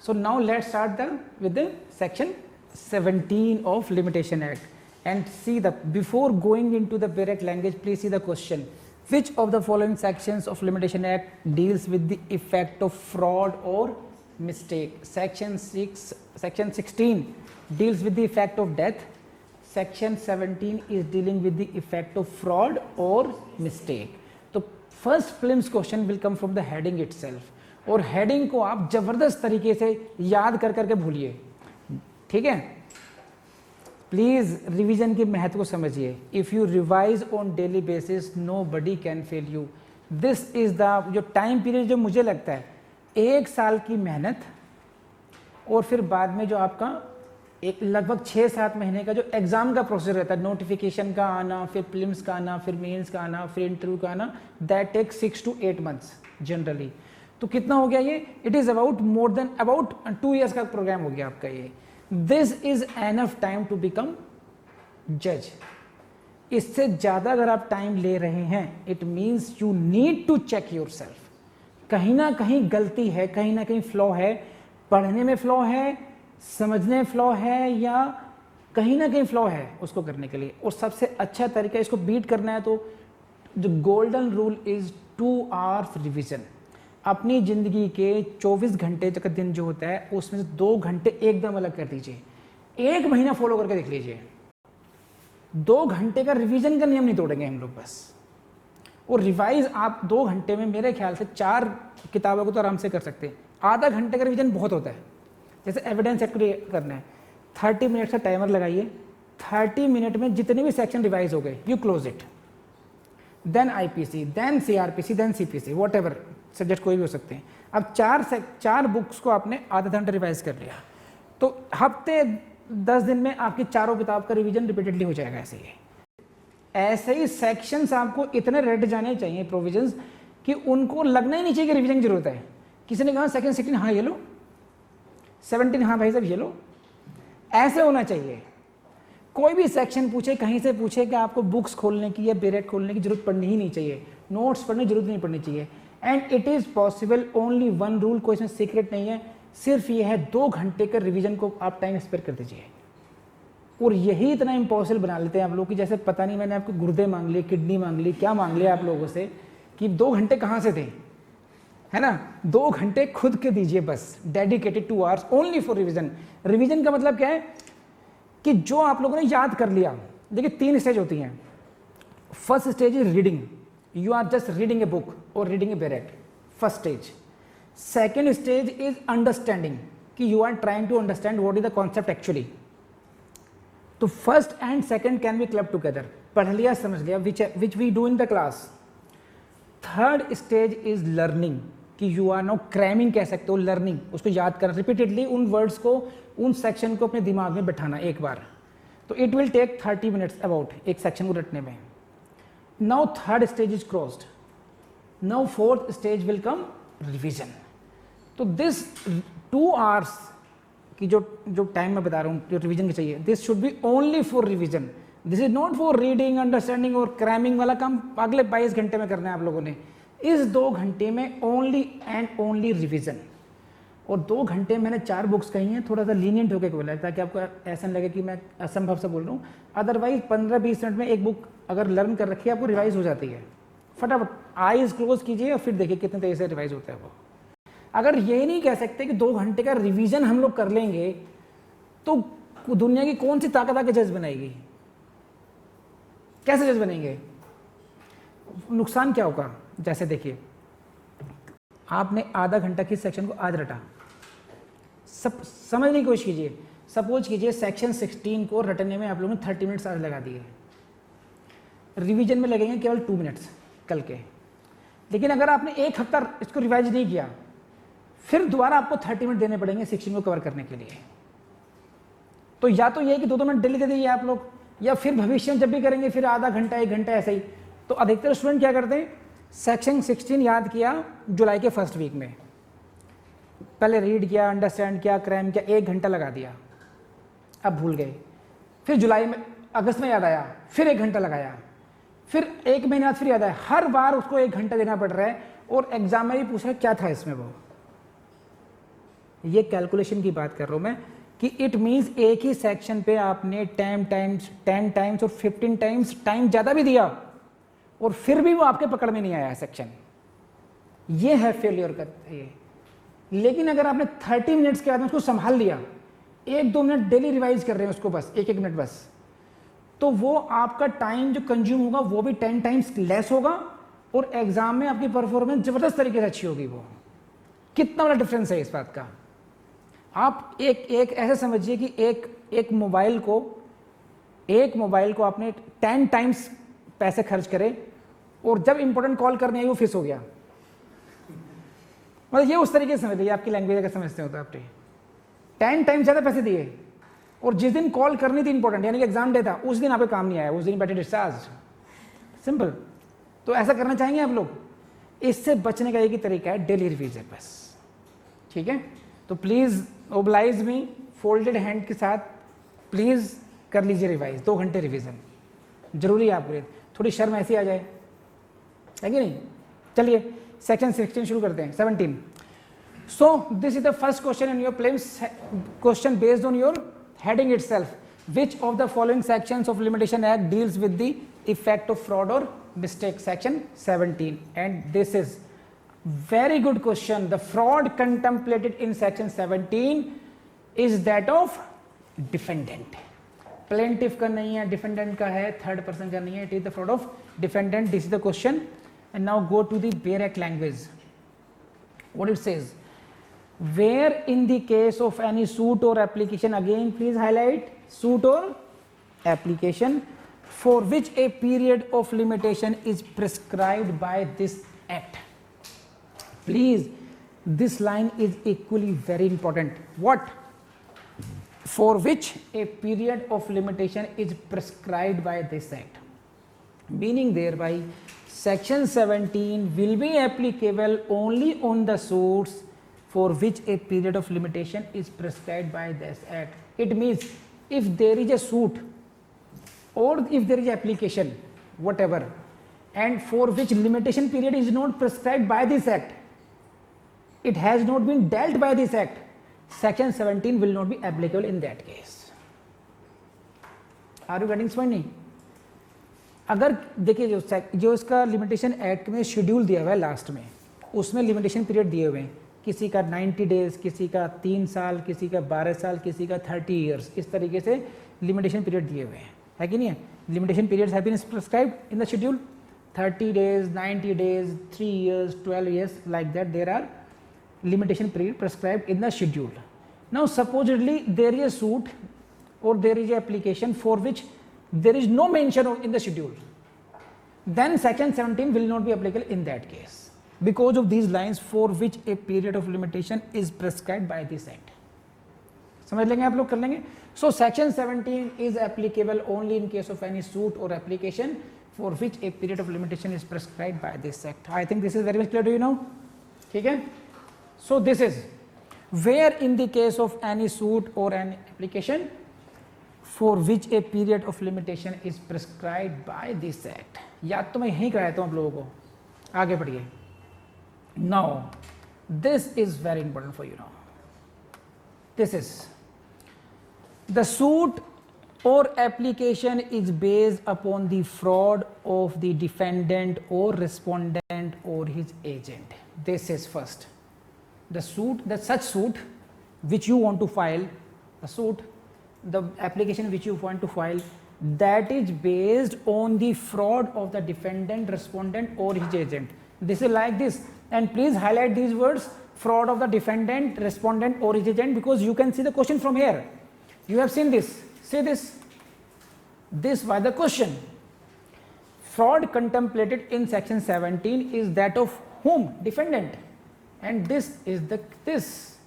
So now let's start with the section 17 of Limitation Act, and see before going into the direct language, please see the question. Which of the following sections of Limitation Act deals with the effect of fraud or mistake? Section 16 deals with the effect of death. Section 17 is dealing with the effect of fraud or mistake. तो first prelims question will come from the heading itself, और heading को आप जबरदस्त तरीके से याद कर करके भूलिए, ठीक है। प्लीज रिवीजन के महत्व को समझिए। If you revise on daily basis nobody can fail you. This is the जो टाइम पीरियड जो मुझे लगता है 1 साल की मेहनत, और फिर बाद में जो आपका एक लगभग 6-7 महीने का जो एग्जाम का प्रोसेस रहता है, नोटिफिकेशन का आना, फिर प्रीलिम्स का आना, फिर मेंस का आना, फिर इंटरव्यू का आना, that take 6 to 8 months generally. तो कितना हो गया ये? इट इज अबाउट 2 years का प्रोग्राम हो गया आपका ये। This is enough time to become जज। इससे ज्यादा अगर आप टाइम ले रहे हैं, it means you need to check yourself. कहीं ना कहीं गलती है, कहीं ना कहीं फ्लॉ है, पढ़ने में फ्लॉ है, समझने में फ्लॉ है, या कहीं ना कहीं फ्लॉ है उसको करने के लिए। और सबसे अच्छा तरीका इसको बीट करना है तो जो golden rule is 2 hours revision. अपनी ज़िंदगी के 24 घंटे का दिन जो होता है उसमें से 2 घंटे एकदम अलग कर दीजिए। 1 महीना फॉलो करके देख लीजिए, 2 घंटे का रिवीजन का नियम नहीं तोड़ेंगे हम लोग बस। और रिवाइज आप 2 घंटे में मेरे ख्याल से 4 किताबों को तो आराम से कर सकते हैं। आधा घंटे का रिवीजन बहुत होता है। जैसे एविडेंस एक्ट करना है, 30 मिनट का टाइमर लगाइए, 30 मिनट में जितने भी सेक्शन रिवाइज हो गए you close it, then IPC, then CrPC, then CPC, whatever subject कोई भी हो सकते हैं। अब 4 बुक्स को आपने आधा घंटा रिवाइज कर लिया, तो हफ्ते 10 दिन में आपकी 4 किताब का रिवीजन रिपीटेडली हो जाएगा। ऐसे ही सेक्शंस आपको इतने रट जाने चाहिए प्रोविजंस कि उनको लगना ही नहीं चाहिए कि रिवीजन की जरूरत है। किसी ने कहा सेक्शन 16 हाँ ये लो, 17 हाँ भाई साहब ये लो, ऐसे होना चाहिए। कोई भी सेक्शन पूछे, कहीं से पूछे कि आपको बुक्स खोलने की या बेरेट खोलने की जरूरत पड़नी ही नहीं चाहिए, नोट्स पढ़ने की जरूरत नहीं पड़नी चाहिए। And it is possible, only 1 rule, कोई इसमें सीक्रेट नहीं है, सिर्फ ये है 2 घंटे का रिवीजन को आप टाइम स्पेयर कर दीजिए। और यही इतना इम्पॉसिबल बना लेते हैं आप लोग कि जैसे पता नहीं मैंने आपको गुर्दे मांग लिए, किडनी मांग ली, क्या मांग लिया आप लोगों से कि 2 घंटे कहाँ से थे, है ना। 2 घंटे खुद के दीजिए बस, dedicated 2 hours only for revision. Revision का मतलब क्या है कि जो आप लोगों ने याद कर लिया। देखिए 3 स्टेज होती हैं। First stage is reading, you are just reading a book और रीडिंग ए बेरेट, first stage. Second stage is understanding, कि you are trying to understand what is the concept actually. तो first and second can be club together, पढ़ लिया समझ लिया, which we do in the class. Third stage is learning, कि you are now cramming कह सकते हो, learning, उसको याद करना रिपीटेडली, उन वर्ड्स को, उन सेक्शन को अपने दिमाग में बैठाना एक बार। तो it will take 30 minutes about एक सेक्शन को रटने में। Now third stage is crossed, now fourth stage will come revision. तो दिस 2 hours की जो टाइम मैं बता रहा हूँ जो रिविजन की चाहिए, this should be only for revision. This is not for reading, understanding और क्रैमिंग वाला काम अगले 22 घंटे में करना है आप लोगों ने। इस 2 घंटे में ओनली एंड ओनली रिविजन। और 2 घंटे मैंने 4 बुक्स कही हैं, थोड़ा सा लीनियंट होकर बोला है ताकि आपको ऐसा नहीं लगे कि मैं असंभव से बोल रहा हूँ। अदरवाइज 15-20 मिनट में एक बुक अगर लर्न कर रखी है आपको, रिवाइज हो जाती है फटाफट। आईज क्लोज कीजिए और फिर देखिए कितने तेजी से रिवाइज होता है वो। अगर ये नहीं कह सकते कि 2 घंटे का रिवीजन हम लोग कर लेंगे तो दुनिया की कौन सी ताकत आके जज बनाएगी? कैसे जज बनेंगे? नुकसान क्या होगा? जैसे देखिए आपने आधा घंटा की सेक्शन को आज रटा, सब समझने की कोशिश कीजिए। सपोज कीजिए सेक्शन 16 को रटने में आप लोगों ने 30 मिनट्स आज लगा दिए, रिवीजन में लगेंगे केवल 2 मिनट्स कल के। लेकिन अगर आपने 1 हफ्ता इसको रिवाइज नहीं किया, फिर दोबारा आपको 30 मिनट देने पड़ेंगे 16 को कवर करने के लिए। तो या तो ये कि 2-2 मिनट डेली दे दीजिए आप लोग, या फिर भविष्य में जब भी करेंगे फिर आधा घंटा 1 घंटा ऐसे ही। तो अधिकतर स्टूडेंट क्या करते हैं, सेक्शन 16 याद किया जुलाई के फर्स्ट वीक में, पहले रीड किया, अंडरस्टैंड किया, क्रैम किया, 1 घंटा लगा दिया, अब भूल गए। फिर जुलाई में, अगस्त में याद आया, फिर 1 घंटा लगाया, फिर 1 महीने बाद फिर याद आया। हर बार उसको 1 घंटा देना पड़ रहा है और एग्जाम में भी पूछ रहा है क्या था इसमें वो। ये कैलकुलेशन की बात कर रहा हूँ मैं कि इट मीन्स एक ही सेक्शन पे आपने 10 टाइम्स और 15 टाइम्स टाइम ज़्यादा भी दिया और फिर भी वो आपके पकड़ में नहीं आया सेक्शन, ये है फेलियर का ये। लेकिन अगर आपने 30 मिनट्स के बाद में उसको संभाल लिया, 1-2 मिनट डेली रिवाइज कर रहे हैं उसको, बस 1-1 मिनट बस, तो वो आपका टाइम जो कंज्यूम होगा वो भी 10 टाइम्स लेस होगा और एग्जाम में आपकी परफॉर्मेंस जबरदस्त तरीके से अच्छी होगी। वो कितना बड़ा डिफरेंस है इस बात का। आप एक ऐसे समझिए कि एक मोबाइल को आपने 10 टाइम्स पैसे खर्च करे और जब इंपॉर्टेंट कॉल करने आई वो फिस हो गया। मतलब ये उस तरीके से समझ लीजिए, आपकी लैंग्वेज अगर समझते हो तो आपने 10 टाइम्स ज़्यादा पैसे दिए और जिस दिन कॉल करनी थी इंपॉर्टेंट यानी कि एग्जाम डे था, उस दिन आपके काम नहीं आया, उस दिन बैठे डिस्चार्ज। सिंपल। तो ऐसा करना चाहेंगे आप लोग? इससे बचने का एक ही तरीका है, डेली रिवीजन बस। ठीक है, तो please oblige me, folded hand के साथ प्लीज़ कर लीजिए रिवाइज, 2 घंटे रिवीजन जरूरी है आपके लिए। थोड़ी शर्म ऐसी आ जाए, है कि नहीं? चलिए सेक्शन 16 शुरू करते हैं। 17. So this is the first question in your prelims question based on your heading itself. Which of the following sections of Limitation Act deals with the effect of fraud or mistake? Section 17. And this is very good question. The fraud contemplated in section 17 is that of defendant. Plaintiff का नहीं है, defendant का है, third person का नहीं है. It is the fraud of defendant. This is the question. And now go to the Bail Act language. What it says? Where in the case of any suit or application, again please highlight suit or application, for which a period of limitation is prescribed by this act. Please, this line is equally very important. What? For which a period of limitation is prescribed by this act. Meaning thereby section 17 will be applicable only on the suits for which a period of limitation is prescribed by this act. It means if there is a suit or if there is application, whatever, and for which limitation period is not prescribed by this act, it has not been dealt by this act, section 17 will not be applicable in that case. Are you getting समझ नहीं? अगर देखिए जो इसका limitation act में schedule दिया हुआ है लास्ट में, उसमें लिमिटेशन पीरियड दिए हुए हैं, किसी का 90 डेज, किसी का 3 साल, किसी का 12 साल, किसी का 30 ईयर्स, इस तरीके से लिमिटेशन पीरियड दिए हुए हैं, है कि नहीं है? Limitation periods have been prescribed in the schedule, 30 days, 90 days, 3 years, 12 years, like that there are limitation period prescribed in the schedule. Now supposedly there is a suit or there is a application for which there is no mention of in the schedule, then section 17 will not be applicable in that case because of these lines for which a period of limitation is prescribed by this act. समझ लेंगे आप लोग, कर लेंगे. So section 17 is applicable only in case of any suit or application for which a period of limitation is prescribed by this act. I think this is very much clear to you now. ठीक है? So this is where in the case of any suit or an application for which a period of limitation is prescribed by this act. याद तो मैं यहीं कराता हूँ आप लोगों को. आगे बढ़िए. Now this is very important for you now. This is the suit or application is based upon the fraud of the defendant or respondent or his agent. This is first. The such suit which you want to file, the application which you want to file, that is based on the fraud of the defendant, respondent or his agent. This is like this, and please highlight these words, fraud of the defendant, respondent or his agent, because you can see the question from here. You have seen this. See this. This was the question. Fraud contemplated in section 17 is that of whom? Defendant. And this is this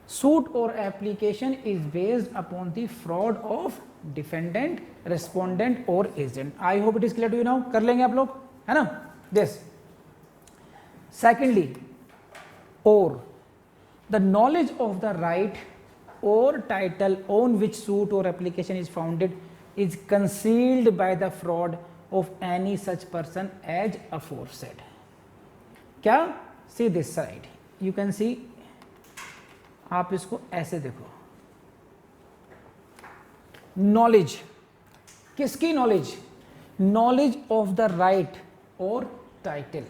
suit or application is based upon the fraud of defendant, respondent or agent. I hope it is clear to you now. कर लेंगे आप लोग, है ना? This. Secondly, or the knowledge of the right or title on which suit or application is founded is concealed by the fraud of any such person as aforesaid. क्या? See this side, you can see आप इसको ऐसे देखो, knowledge, किसकी knowledge? Knowledge of the right और title,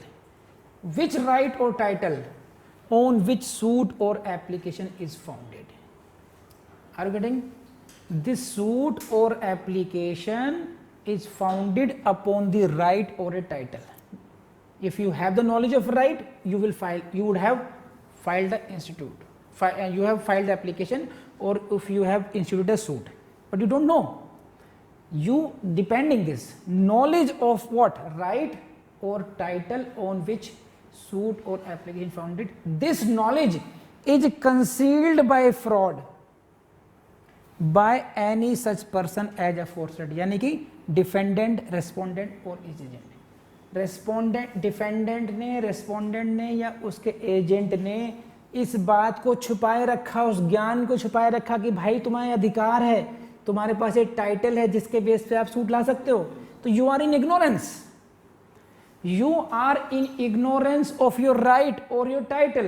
विच right और title on which suit or application is founded. Are you getting? This suit or application is founded upon the right or a title. If you have the knowledge of right, you will file, you would have filed the institute, you have filed the application, or if you have instituted a suit, but you don't know. You depending this knowledge of what? Right or title on which suit or application founded. This knowledge is concealed by fraud by any such person as aforesaid. यानी कि defendant, respondent और agent. Respondent, defendant ने, respondent ने या उसके agent ने इस बात को छुपाए रखा, उस ज्ञान को छुपाए रखा कि भाई तुम्हारे अधिकार है, तुम्हारे पास एक टाइटल है जिसके बेस पे आप सूट ला सकते हो. तो you are in ignorance. You are in ignorance of your right or your title,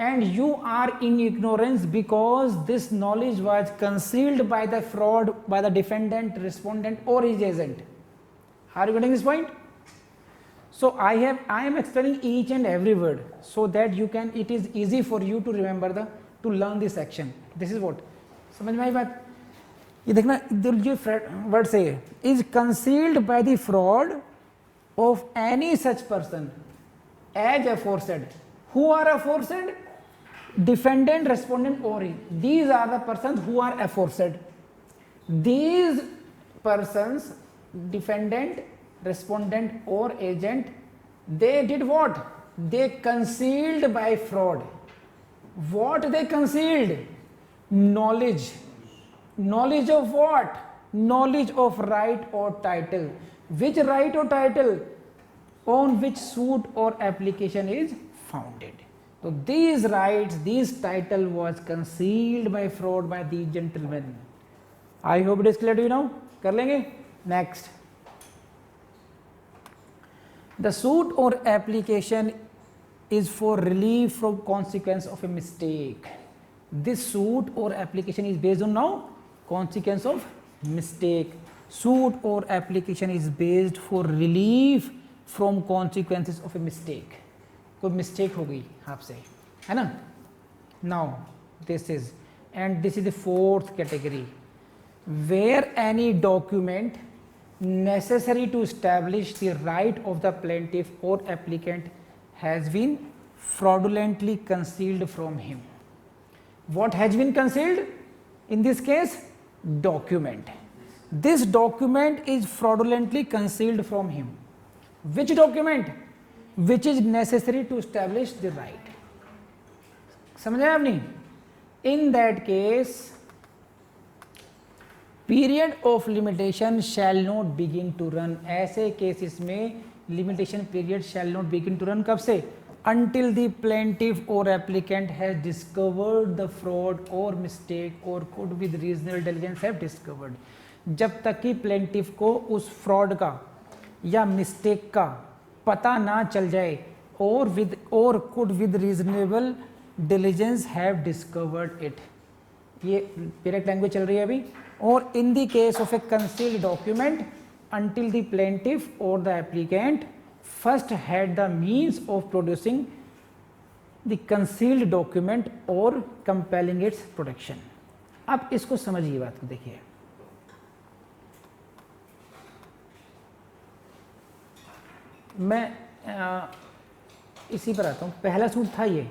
and you are in ignorance because this knowledge was concealed by the fraud by the defendant, respondent or his agent. Are you getting this point? So I am explaining each and every word so that you can, it is easy for you to remember to learn this section. This is what, समझ में आई बात? ये देखना, जो word से is concealed by the fraud of any such person as aforesaid. Who are aforesaid? Defendant, respondent or he. These are the persons who are aforesaid. These persons, defendant, respondent or agent, they did what? They concealed by fraud. What they concealed? Knowledge. Knowledge of what? Knowledge of right or title. Which right or title? On which suit or application is founded. So these rights, this title was concealed by fraud by these gentlemen. I hope it is clear to you now. कर लेंगे. Next. The suit or application is for relief from consequence of a mistake. This suit or application is based on now consequence of mistake. Suit or application is based for relief from consequences of a mistake. कोई mistake हो गई आपसे, है ना? Now this is, and this is the fourth category, where any document necessary to establish the right of the plaintiff or applicant has been fraudulently concealed from him. What has been concealed? In this case, document. This document is fraudulently concealed from him. Which document? Which is necessary to establish the right. समझे आपने? In that case, period of limitation shall not begin to run. ऐसे cases में limitation period shall not begin to run कब से? Until the plaintiff or applicant has discovered the fraud or mistake or could with reasonable diligence have discovered. जब तक कि plaintiff को उस fraud का या मिस्टेक का पता ना चल जाए और could with reasonable diligence have discovered it. ये डायरेक्ट लैंग्वेज चल रही है अभी. और in the case of A concealed document until the plaintiff or the applicant first had the means of producing the concealed document or compelling its production. अब इसको समझिए बात को, देखिए मैं इसी पर आता हूँ. पहला सूट था ये,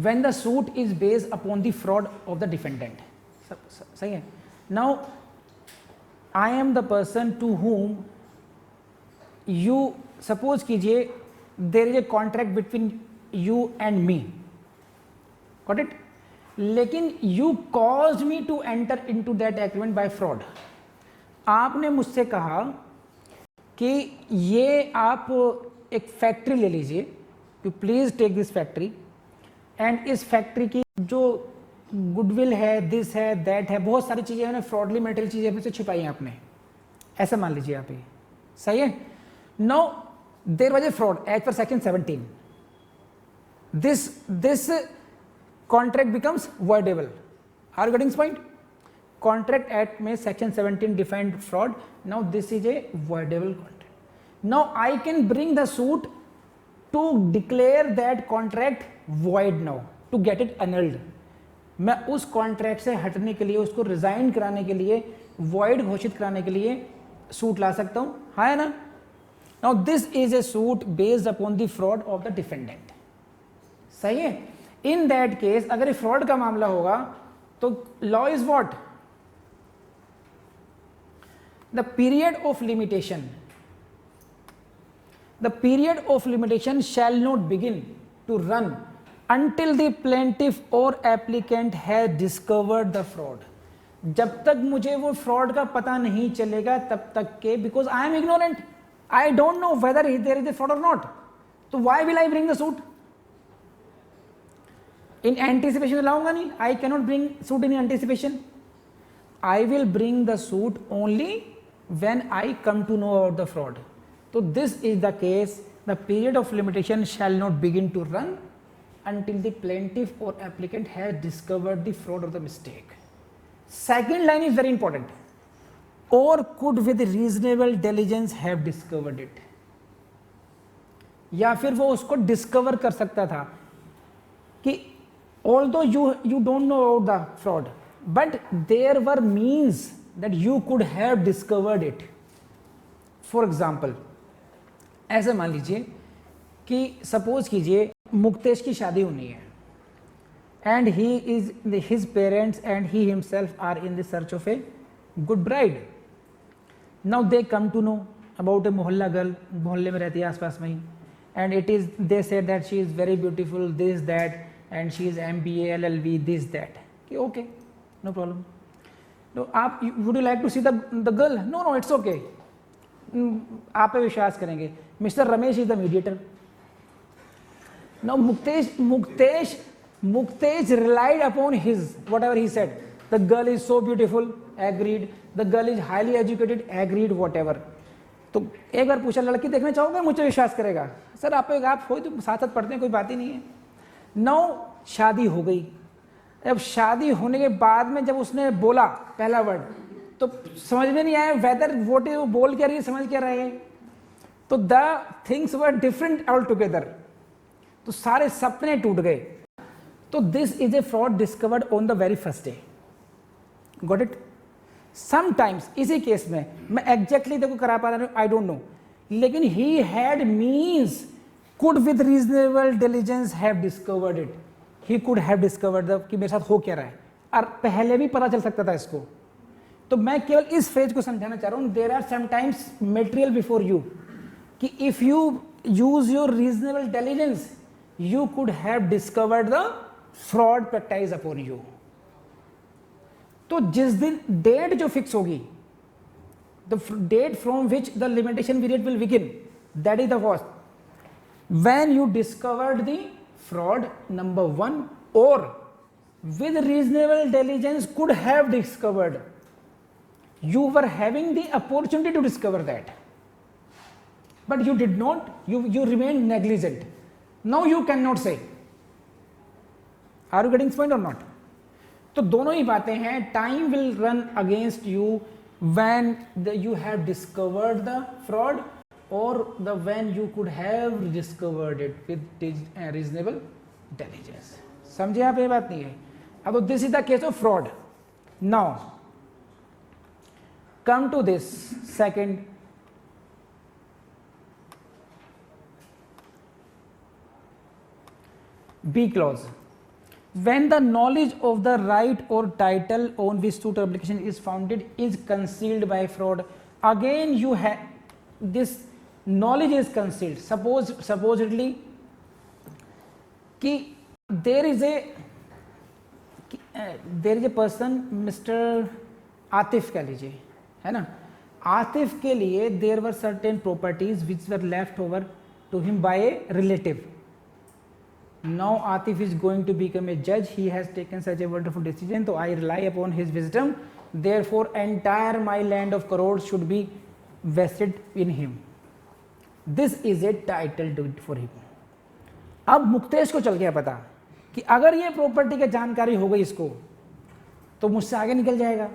when the suit is based upon the fraud of the defendant. सही है. Now I am the person to whom you, suppose कीजिए there is a contract between you and me, got it? लेकिन you caused me to enter into that agreement by fraud. आपने मुझसे कहा कि ये आप एक फैक्ट्री ले लीजिए, you please take this factory, and इस फैक्ट्री की जो गुडविल है, दिस है, दैट है, बहुत सारी चीज़ें हैं, फ्रॉडली मेटेरियल चीज़ें अपने से छिपाई हैं आपने, ऐसा मान लीजिए आप. ये सही है. Now there was a fraud as per section 17. this contract becomes voidable. Are you getting this point? Contract Act में section 17 defined fraud. Now this is a voidable contract. Now I can bring the suit to declare that contract void now, to get it annulled. मैं उस contract से हटने के लिए, उसको resign कराने के लिए, void घोषित कराने के लिए सूट ला सकता हूं, है ना? Now this is a suit based upon the fraud of the defendant. सही है? In that case अगर ये fraud का मामला होगा तो law is what? The period of limitation. The period of limitation shall not begin to run until the plaintiff or applicant has discovered the fraud. जब तक मुझे वो fraud का पता नहीं चलेगा तब तक के, because I am ignorant, I don't know whether there is a fraud or not. So why will I bring the suit? In anticipation लाऊंगा नहीं. I cannot bring suit in anticipation. I will bring the suit only when I come to know about the fraud. So this is the case. The period of limitation shall not begin to run until the plaintiff or applicant has discovered the fraud or the mistake. Second line is very important. Or could with reasonable diligence have discovered it. या फिर वो उसको discover कर सकता था कि although you don't know about the fraud, but there were means that you could have discovered it. For example, ऐसे मान लीजिए कि सपोज कीजिए मुक्तेश की शादी होनी है and his parents and he himself are in the search of a good bride. Now they come to know about a mohalla girl, मोहल्ले में रहती है आसपास में ही, and they said that she is very beautiful, this that, and she is MBA LLB this that. Okay, no problem. No, would you like to see the girl? No, it's okay. आप पे विश्वास करेंगे. Mr. Ramesh is the mediator. Now Muktesh relied upon his whatever he said. The girl is so beautiful, agreed. The girl is highly educated, agreed, whatever. तो एक बार पूछा लड़की देखना चाहोगे, मुझे विश्वास करेगा. सर आप हो तो साथ साथ पढ़ते हैं, कोई बात ही नहीं है. Now शादी हो गई. अब शादी होने के बाद में जब उसने बोला पहला वर्ड तो समझ में नहीं आया वेदर वोट वो बोल क्या रही है, समझ क्या रहे हैं. तो the things were different all together. तो सारे सपने टूट गए. तो this is a fraud discovered on the very first day. Got it. Sometimes इसी केस में मैं एग्जैक्टली देखो करा पा रहा हूं, आई डोंट नो, लेकिन he had means, could with reasonable diligence have discovered it. He could have discovered the कि मेरे साथ हो क्या रहा है, और पहले भी पता चल सकता था इसको. तो मैं केवल इस फ्रेज को समझाना चाह रहा हूं. There are sometimes material before you कि if you use your reasonable diligence you could have discovered the fraud practiced upon you. तो जिस दिन डेट जो फिक्स होगी, the date from which the limitation period will begin, that is the what? When you discovered the fraud, number one, or with reasonable diligence could have discovered. You were having the opportunity to discover that, but you did not. You remained negligent. Now you cannot say. Are you getting this point or not? तो दोनों ही बातें हैं. Time will run against you when you have discovered the fraud, or when you could have discovered it with reasonable diligence. समझे आप? ये बात नहीं है. अब this is the case of fraud. Now come to this second. B clause. When the knowledge of the right or title on which suit application is founded is concealed by fraud. Again you have this knowledge is concealed. Supposedly कि there is a person, Mr. Atif कह लीजिए, है ना. आतिफ के लिए there were certain properties which were left over to him by a relative. Now Atif is going to become a judge. He has taken such a wonderful decision, so I rely upon his wisdom. Therefore, entire my land of crores should be vested in him. This is a title deed for him. अब मुक्तेश को चल गया पता कि अगर ये property की जानकारी हो गई इसको तो मुझसे आगे निकल जाएगा।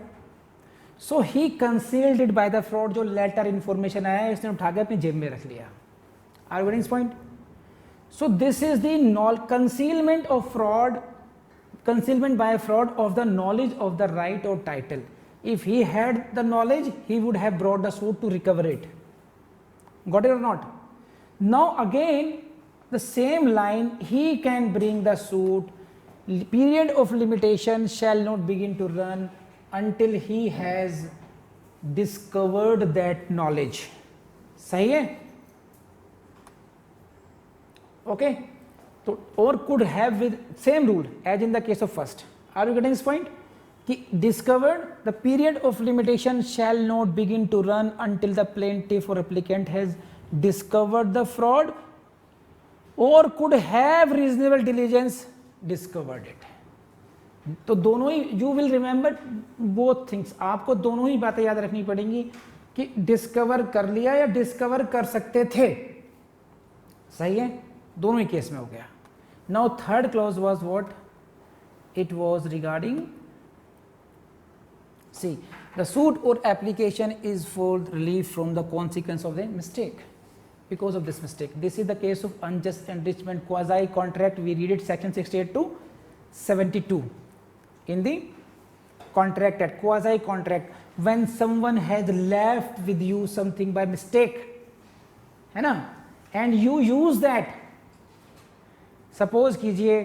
So he concealed it by the fraud, जो लेटर इंफॉर्मेशन आया है इसने उठा के अपनी जेब में रख लिया। Are you getting this point? So this is the concealment of fraud, concealment by fraud of the knowledge of the right or title. If he had the knowledge, he would have brought the suit to recover it. Got it or not? Now again the same line, he can bring the suit, period of limitation shall not begin to run until he has discovered that knowledge. सही है? Okay? तो और could have with same rule as in the case of first. Are you getting this point? कि discovered the period of limitation shall not begin to run until the plaintiff or applicant has discovered the fraud or could have reasonable diligence discovered it. तो दोनों ही you will remember both things. आपको दोनों ही बातें याद रखनी पड़ेंगी कि discover कर लिया या डिस्कवर कर सकते थे। सही है? दोनों ही केस में हो गया। Now third clause was what? It was regarding, see, the suit or application is for relief from the consequence of the mistake, because of this mistake. This is the case of unjust enrichment, quasi contract. We read it section 68 to 72 in the contract act. Quasi contract, when someone has left with you something by mistake, है ना, and you use that. Suppose कीजिए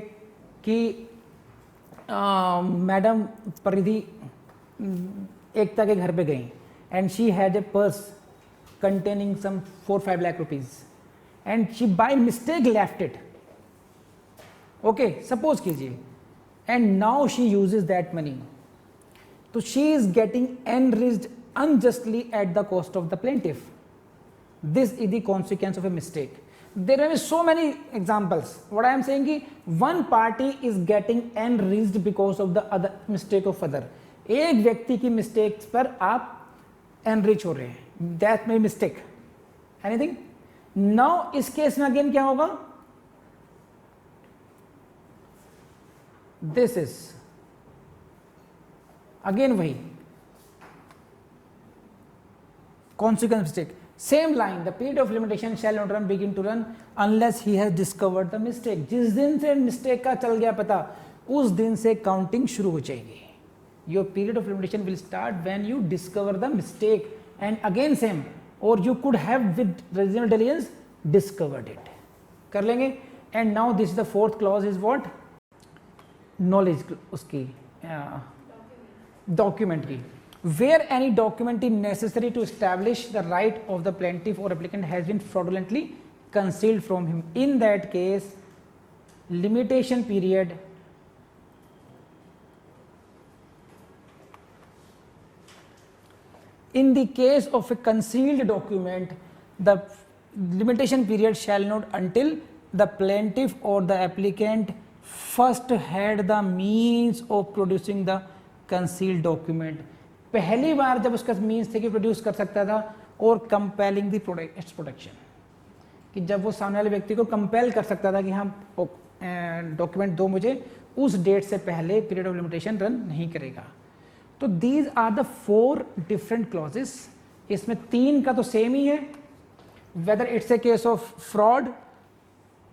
कि madam Paridhi Ekta के घर पे गई and she had a purse containing some 4-5 lakh rupees and she by mistake left it. Okay, suppose कीजिए, and now she uses that money, तो she is getting enriched unjustly at the cost of the plaintiff. This is the consequence of a mistake. There may be so many examples. What I am saying is one party is getting enriched because of the other mistake of other. एक व्यक्ति की mistakes पर आप enrich हो रहे हैं, that may mistake anything. Now इस case में अगेन क्या होगा? दिस इज अगेन वही consequence mistake. Same line, the period of limitation shall not run begin to run unless he has discovered the mistake. जिस दिन से मिस्टेक का चल गया पता, उस दिन से काउंटिंग शुरू हो जाएगी. Your period of limitation will start when you discover the mistake, and again same, or you could have with reasonable diligence discovered it. कर लेंगे. And now this is the fourth clause is what? Knowledge उसकी document की. Where any document is necessary to establish the right of the plaintiff or applicant has been fraudulently concealed from him. In that case, limitation period in the case of a concealed document, the limitation period shall not until the plaintiff or the applicant first had the means of producing the concealed document. पहली बार जब उसका means थे कि produce कर सकता था, और compelling the protection, कि जब वो सामने वाले व्यक्ति को कंपेल कर सकता था कि हम डॉक्यूमेंट दो मुझे, उस डेट से पहले पीरियड ऑफ लिमिटेशन रन नहीं करेगा. तो these are the 4 different clauses. इसमें 3 का तो सेम ही है, whether it's a case of fraud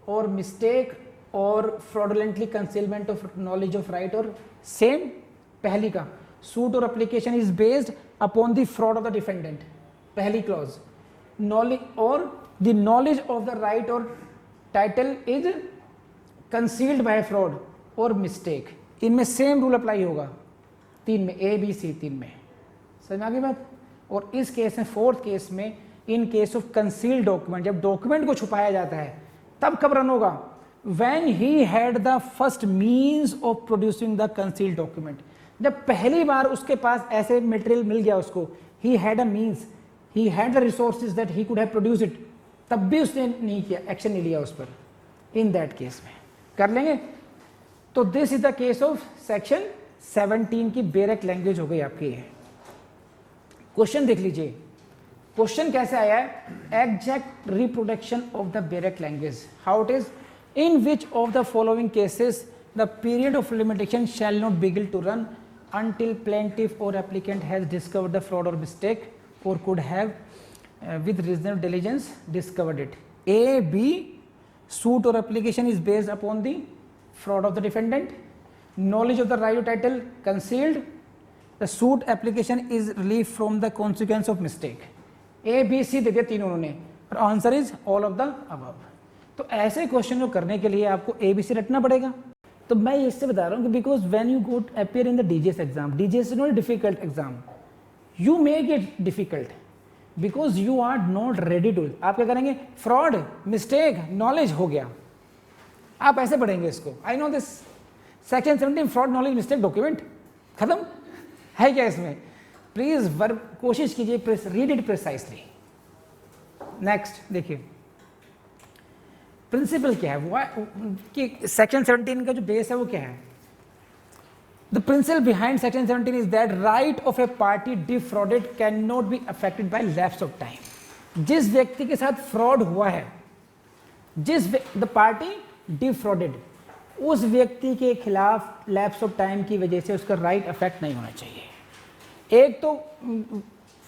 और मिस्टेक और fraudulently concealment of knowledge of right, और सेम पहली का सूट और application is based upon the fraud of the defendant, पहली क्लॉज. नॉलेज और the knowledge of the right और title is concealed by fraud और मिस्टेक. इनमें सेम रूल अप्लाई होगा 3 में, ए बी सी 3 में. समझ में आ गई बात? और इस केस में, 4th केस में, in case of concealed document, जब डॉक्यूमेंट को छुपाया जाता है तब कब रन होगा? When he had the first means of producing the concealed document. जब पहली बार उसके पास ऐसे मटेरियल मिल गया उसको, he had a means, he had the resources that he could have produce it, तब भी उसने नहीं किया, एक्शन नहीं लिया उस पर. इन दैट केस में कर लेंगे. तो this is the case of section 17 की बेरेक लैंग्वेज हो गई आपकी. क्वेश्चन देख लीजिए, क्वेश्चन कैसे आया है? Exact reproduction of the Barack language. How it is? In which of the following cases the period of limitation shall not begin to run until plaintiff or applicant has discovered the fraud or mistake or could have with reasonable diligence discovered it? A, B, suit or application is based upon the fraud of the defendant, knowledge of the right of title concealed, the suit application is relief from the consequence of mistake. A, B, C दे दिया तीनों उन्होंने, और answer is all of the above. तो ऐसे question को करने के लिए आपको ABC रटना पड़ेगा. तो मैं इससे बता रहा हूँ कि because when you go appear in the DGS exam, DGS is not difficult exam, you make it difficult because you are not ready to. आप क्या करेंगे, फ्रॉड, मिस्टेक, नॉलेज हो गया, आप ऐसे पढ़ेंगे इसको. I know this section 17 fraud knowledge mistake document खत्म है क्या इसमें. प्लीज वर्ब कोशिश कीजिए, रीड इट प्रिसाइसली. नेक्स्ट देखिए प्रिंसिपल क्या है कि सेक्शन 17 का जो बेस है वो क्या है. The principle behind section 17 is that right of A party defrauded can not be affected by lapse of time. जिस व्यक्ति के साथ फ्रॉड हुआ है, द पार्टी डिफ्रॉडेड, उस व्यक्ति के खिलाफ लैप्स ऑफ टाइम की वजह से उसका राइट अफेक्ट नहीं होना चाहिए. एक तो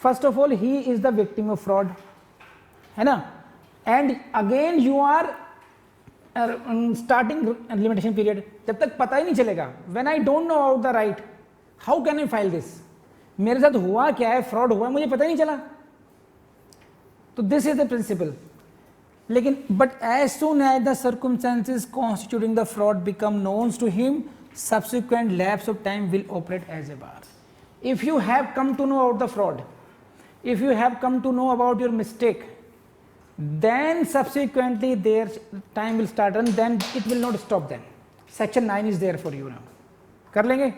first of all he is the victim of fraud, है ना, and again you are starting limitation period. जब तक पता ही नहीं चलेगा, when I don't know about the right, how can I file this. मेरे साथ हुआ क्या है, फ्रॉड हुआ, मुझे पता ही नहीं चला. तो दिस इज द प्रिंसिपल. लेकिन but as soon as the circumstances constituting the fraud become known to him, subsequent lapse of time will operate as a bar. If you have come to know about the fraud, if you have come to know about your mistake, then subsequently their time will start and then it will not stop them. Section 9 is there for you now. कर लेंगे.